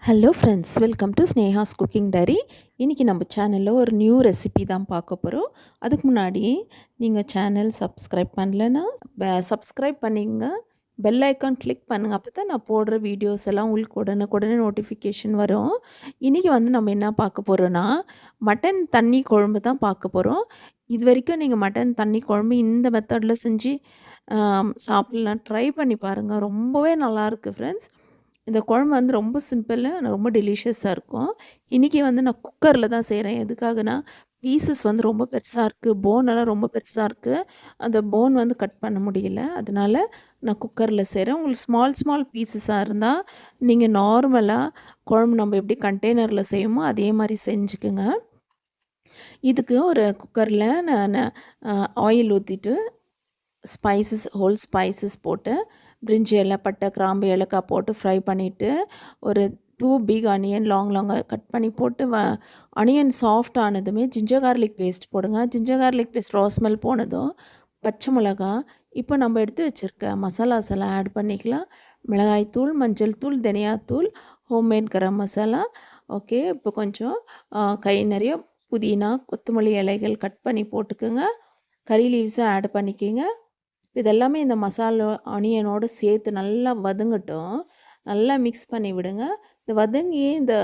Hello friends, welcome to Sneha's cooking diary. இன்றைக்கி நம்ம சேனலில் ஒரு நியூ ரெசிபி தான் பார்க்க போகிறோம். அதுக்கு முன்னாடி நீங்கள் சேனல் சப்ஸ்கிரைப் பண்ணலைன்னா சப்ஸ்கிரைப் பண்ணிங்க, பெல் ஐக்கான் கிளிக் பண்ணுங்கள். அப்போ தான் நான் போடுற வீடியோஸ் எல்லாம் உங்களுக்கு உடனுக்குடனே நோட்டிஃபிகேஷன் வரும். இன்றைக்கி நம்ம என்ன பார்க்க போகிறோன்னா, மட்டன் தண்ணி குழம்பு தான் பார்க்க போகிறோம். இது வரைக்கும் நீங்கள் மட்டன் தண்ணி குழம்பு இந்த மெத்தடில் செஞ்சு சாப்பிட்லாம், ட்ரை பண்ணி பாருங்கள். ரொம்பவே நல்லாயிருக்கு ஃப்ரெண்ட்ஸ். இந்த குழம்பு ரொம்ப சிம்பிளு, ரொம்ப டெலிஷியஸாக இருக்கும். இன்றைக்கி நான் குக்கரில் தான் செய்கிறேன். எதுக்காகனா, பீசஸ் ரொம்ப பெருசாக இருக்குது, போனெல்லாம் ரொம்ப பெருசாக இருக்குது. அந்த போன் கட் பண்ண முடியல. அதனால் நான் குக்கரில் செய்கிறேன். உங்களுக்கு ஸ்மால் ஸ்மால் பீசஸாக இருந்தால் நீங்கள் நார்மலாக குழம்பு நம்ம எப்படி கண்டெய்னரில் செய்வோமோ அதே மாதிரி செஞ்சுக்குங்க. இதுக்கு ஒரு குக்கரில் நான் ஆயில் ஊற்றிட்டு ஹோல் ஸ்பைசஸ் போட்டு பிரிஞ்சி இலை, பட்டை, கிராம்பு, ஏலக்காய் போட்டு ஃப்ரை பண்ணிவிட்டு, ஒரு 2 பிக் ஆனியன் லாங்காக கட் பண்ணி போட்டு ஆனியன் சாஃப்ட் ஆனதுமே ஜிஞ்சர் கார்லிக் பேஸ்ட் போடுங்க. Ginger garlic paste raw smell போனதும் பச்சை மிளகா, இப்போ நம்ம எடுத்து வச்சுருக்க மசாலாஸ் எல்லாம் ஆட் பண்ணிக்கலாம். மிளகாய்த்தூள், மஞ்சள் தூள், தனியாத்தூள், ஹோம்மேட் கரம் மசாலா. ஓகே, இப்போ கொஞ்சம் கை நிறைய புதினா, கொத்தமல்லி இலைகள் கட் பண்ணி போட்டுக்கோங்க. கறி லீவ்ஸை ஆட் பண்ணிக்கோங்க. இதெல்லாமே இந்த மசாலா ஆனியனோடு சேர்த்து நல்லா வதங்கட்டும். நல்லா மிக்ஸ் பண்ணி விடுங்க. இந்த வதங்கி இந்த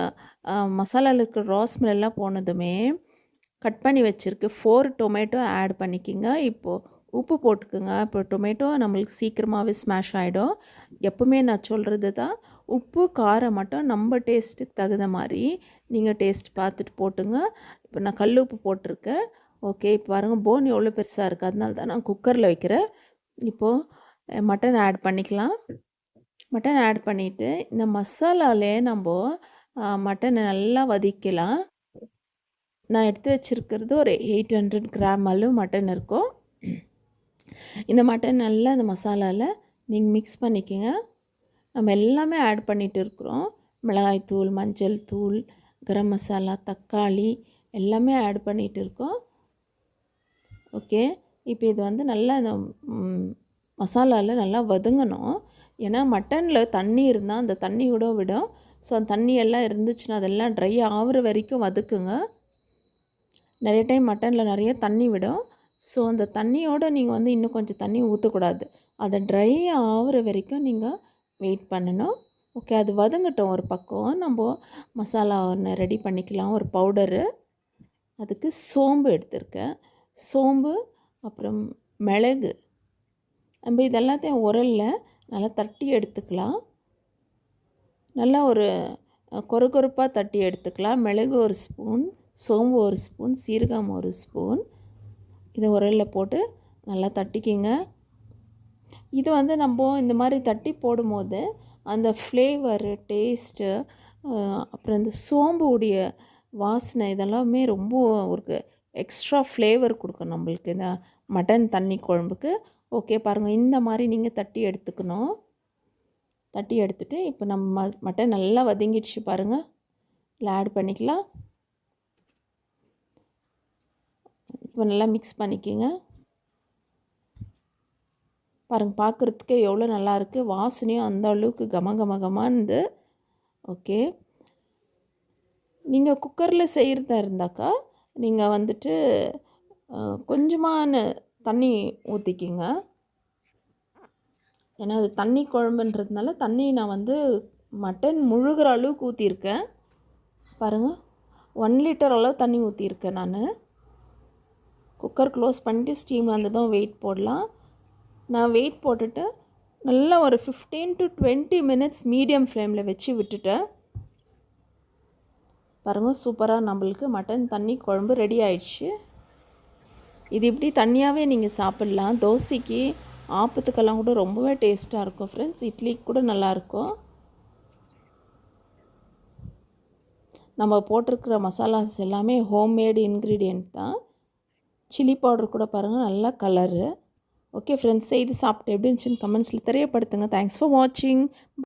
மசாலாவில் இருக்கிற ரா ஸ்மெல்லாம் போனதுமே கட் பண்ணி வச்சுருக்கு 4 டொமேட்டோ ஆட் பண்ணிக்கிங்க. இப்போது உப்பு போட்டுக்குங்க. இப்போ டொமேட்டோ நம்மளுக்கு சீக்கிரமாகவே ஸ்மாஷ் ஆகிடும். எப்பவுமே நான் சொல்கிறது தான், உப்பு காரம் மட்டும் நம்ம டேஸ்ட்டுக்கு தகுந்த மாதிரி நீங்கள் டேஸ்ட் பார்த்துட்டு போட்டுங்க. இப்போ நான் கல் உப்பு போட்டிருக்கேன். ஓகே, இப்போ பாருங்கள் போன் எவ்வளோ பெருசாக இருக்குது. அதனால தான் நான் குக்கரில் வைக்கிறேன். இப்போது மட்டன் ஆட் பண்ணிக்கலாம். மட்டன் ஆட் பண்ணிவிட்டு இந்த மசாலாலே நம்ம மட்டனை நல்லா வதக்கலாம். நான் எடுத்து வச்சுருக்கிறது ஒரு 800 கிராம் அளவு மட்டன் இருக்கும். இந்த மட்டன் நல்லா இந்த மசாலாவில் நீங்கள் மிக்ஸ் பண்ணிக்கோங்க. நம்ம எல்லாமே ஆட் பண்ணிகிட்டு இருக்கிறோம். மிளகாய்த்தூள், மஞ்சள் தூள், கரம் மசாலா, தக்காளி எல்லாமே ஆட் பண்ணிகிட்டு இருக்கோம். ஓகே, இப்போ இது நல்லா இந்த மசாலாவில் நல்லா வதங்கணும். ஏன்னா மட்டனில் தண்ணி இருந்தால் அந்த தண்ணி கூட விடும். ஸோ அந்த தண்ணி எல்லாம் இருந்துச்சுன்னா அதெல்லாம் ட்ரை ஆகிற வரைக்கும் வதக்குங்க. நிறைய டைம் மட்டனில் நிறைய தண்ணி விடும். ஸோ அந்த தண்ணியோடு நீங்கள் இன்னும் கொஞ்சம் தண்ணி ஊற்றக்கூடாது. அதை ட்ரை ஆகிற வரைக்கும் நீங்கள் வெயிட் பண்ணணும். ஓகே, அது வதங்கட்டும். ஒரு பக்கம் நம்ம மசாலா ஒன்று ரெடி பண்ணிக்கலாம். ஒரு பவுடரு, அதுக்கு சோம்பு எடுத்திருக்கேன். சோம்பு, அப்புறம் மிளகு, நம்ம இதெல்லாத்தையும் உரலில் நல்லா தட்டி எடுத்துக்கலாம். நல்லா ஒரு கொரகொரப்பாக தட்டி எடுத்துக்கலாம். மிளகு 1 ஸ்பூன், சோம்பு 1 ஸ்பூன், சீரகம் 1 ஸ்பூன். இதை உரலில் போட்டு நல்லா தட்டிக்கிங்க. இது நம்ம இந்த மாதிரி தட்டி போடும்போது அந்த ஃப்ளேவரு, டேஸ்ட்டு, அப்புறம் இந்த சோம்பு உடைய வாசனை இதெல்லாமே ரொம்ப ஒரு எக்ஸ்ட்ரா ஃப்ளேவர் கொடுக்கும் நம்மளுக்கு இந்த மட்டன் தண்ணி குழம்புக்கு. ஓகே, பாருங்கள், இந்த மாதிரி நீங்கள் தட்டி எடுத்துக்கணும். தட்டி எடுத்துகிட்டு இப்போ நம்ம மட்டன் நல்லா வதங்கிடுச்சு பாருங்கள். இதில் ஆட் பண்ணிக்கலாம். இப்போ நல்லா மிக்ஸ் பண்ணிக்கோங்க. பாருங்கள், பார்க்குறதுக்கே எவ்வளோ நல்லாயிருக்கு. வாசனையும் அந்த அளவுக்கு கமகமகமானது. ஓகே, நீங்கள் குக்கரில் செய்கிறதா இருந்தாக்கா நீங்கள் கொஞ்சமான தண்ணி ஊற்றிக்கிங்க. ஏன்னா அது தண்ணி குழம்புன்றதுனால தண்ணி நான் மட்டன் முழுகிற அளவுக்கு ஊற்றிருக்கேன். பாருங்கள், 1 லிட்டர் அளவு தண்ணி ஊற்றிருக்கேன் நான். குக்கர் க்ளோஸ் பண்ணிட்டு ஸ்டீம் வந்ததும் வெயிட் போடலாம். நான் வெயிட் போட்டுட்டு நல்லா ஒரு 15 to 20 மினிட்ஸ் மீடியம் ஃப்ளேமில் வச்சு விட்டுட்டேன். பாருங்கள், சூப்பராக நம்மளுக்கு மட்டன் தண்ணி குழம்பு ரெடி ஆயிடுச்சு. இது இப்படி தண்ணியாகவே நீங்கள் சாப்பிட்லாம். தோசைக்கு, ஆப்பத்துக்கெல்லாம் கூட ரொம்பவே டேஸ்ட்டாக இருக்கும் ஃப்ரெண்ட்ஸ். இட்லிக்கு கூட நல்லாயிருக்கும். நம்ம போட்டிருக்கிற மசாலாஸ் எல்லாமே ஹோம்மேடு இன்க்ரீடியண்ட் தான். சில்லி பவுடர் கூட பாருங்கள், நல்லா கலரு. ஓகே ஃப்ரெண்ட்ஸ், செய்து சாப்பிட்டு எப்படி இருந்துச்சுன்னு கமெண்ட்ஸில் தெரியப்படுத்துங்க. தேங்க்ஸ் ஃபார் வாட்சிங்.